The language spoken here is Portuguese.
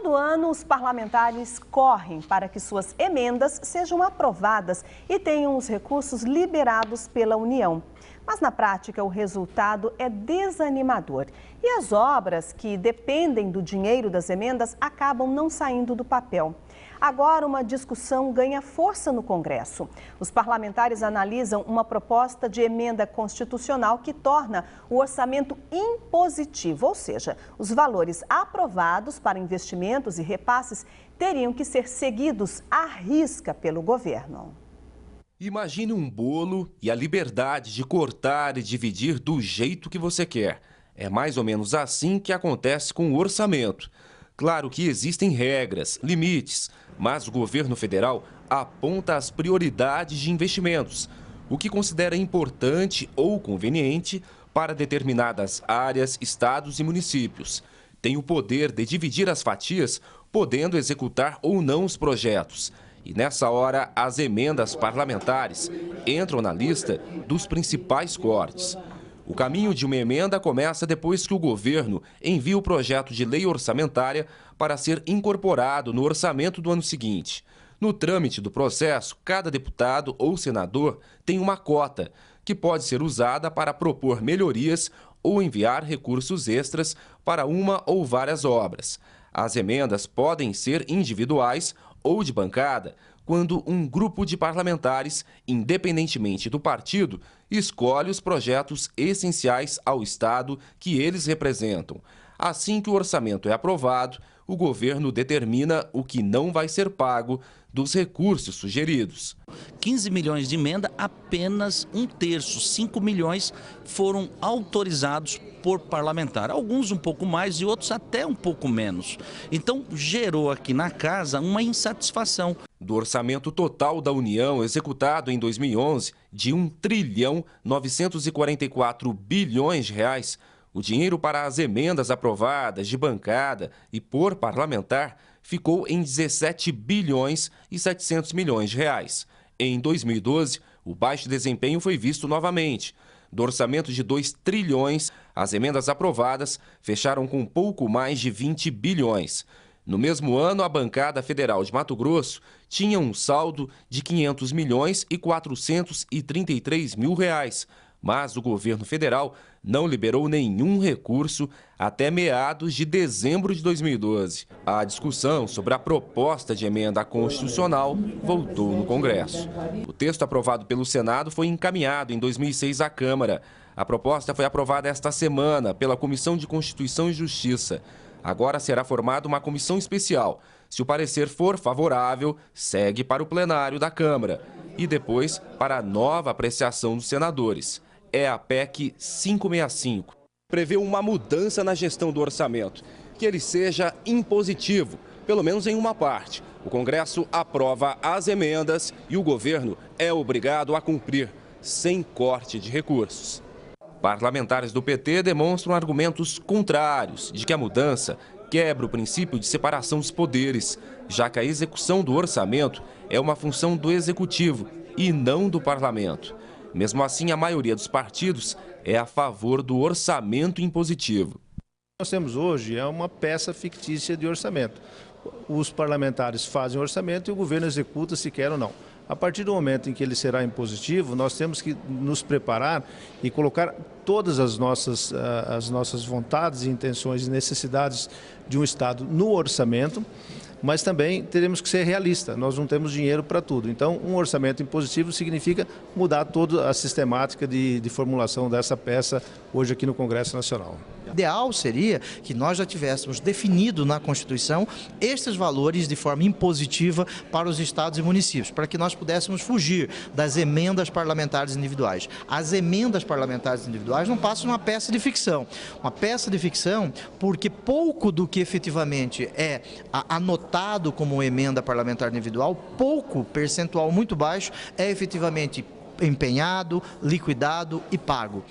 Todo ano, os parlamentares correm para que suas emendas sejam aprovadas e tenham os recursos liberados pela União. Mas, na prática, o resultado é desanimador. E as obras que dependem do dinheiro das emendas acabam não saindo do papel. Agora, uma discussão ganha força no Congresso. Os parlamentares analisam uma proposta de emenda constitucional que torna o orçamento impositivo, ou seja, os valores aprovados para investimentos e repasses teriam que ser seguidos à risca pelo governo. Imagine um bolo e a liberdade de cortar e dividir do jeito que você quer. É mais ou menos assim que acontece com o orçamento. Claro que existem regras, limites, mas o governo federal aponta as prioridades de investimentos, o que considera importante ou conveniente para determinadas áreas, estados e municípios. Tem o poder de dividir as fatias, podendo executar ou não os projetos. E nessa hora, as emendas parlamentares entram na lista dos principais cortes. O caminho de uma emenda começa depois que o governo envia o projeto de lei orçamentária para ser incorporado no orçamento do ano seguinte. No trâmite do processo, cada deputado ou senador tem uma cota, que pode ser usada para propor melhorias ou enviar recursos extras para uma ou várias obras. As emendas podem ser individuais ou de bancada, quando um grupo de parlamentares, independentemente do partido, escolhe os projetos essenciais ao Estado que eles representam. Assim que o orçamento é aprovado, o governo determina o que não vai ser pago dos recursos sugeridos. 15 milhões de emenda, apenas um terço, 5 milhões, foram autorizados por parlamentar. Alguns um pouco mais e outros até um pouco menos. Então, gerou aqui na casa uma insatisfação. Do orçamento total da União executado em 2011, de 1,944 trilhão de reais, o dinheiro para as emendas aprovadas de bancada e por parlamentar ficou em 17 bilhões e 700 milhões de reais. Em 2012, o baixo desempenho foi visto novamente. Do orçamento de 2 trilhões, as emendas aprovadas fecharam com pouco mais de 20 bilhões. No mesmo ano, a bancada federal de Mato Grosso tinha um saldo de 500 milhões e 433 mil reais, mas o governo federal não liberou nenhum recurso até meados de dezembro de 2012. A discussão sobre a proposta de emenda constitucional voltou no Congresso. O texto aprovado pelo Senado foi encaminhado em 2006 à Câmara. A proposta foi aprovada esta semana pela Comissão de Constituição e Justiça. Agora será formada uma comissão especial. Se o parecer for favorável, segue para o plenário da Câmara e depois para a nova apreciação dos senadores. É a PEC 565. Prevê uma mudança na gestão do orçamento, que ele seja impositivo, pelo menos em uma parte. O Congresso aprova as emendas e o governo é obrigado a cumprir, sem corte de recursos. Parlamentares do PT demonstram argumentos contrários de que a mudança quebra o princípio de separação dos poderes, já que a execução do orçamento é uma função do Executivo e não do Parlamento. Mesmo assim, a maioria dos partidos é a favor do orçamento impositivo. Nós temos hoje uma peça fictícia de orçamento. Os parlamentares fazem o orçamento e o governo executa se quer ou não. A partir do momento em que ele será impositivo, nós temos que nos preparar e colocar todas as nossas vontades, intenções e necessidades de um Estado no orçamento, mas também teremos que ser realistas, nós não temos dinheiro para tudo. Então, um orçamento impositivo significa mudar toda a sistemática de formulação dessa peça hoje aqui no Congresso Nacional. O ideal seria que nós já tivéssemos definido na Constituição estes valores de forma impositiva para os estados e municípios, para que nós pudéssemos fugir das emendas parlamentares individuais. As emendas parlamentares individuais não passam de uma peça de ficção. Uma peça de ficção porque pouco do que efetivamente é anotado como emenda parlamentar individual, pouco, percentual muito baixo, é efetivamente empenhado, liquidado e pago.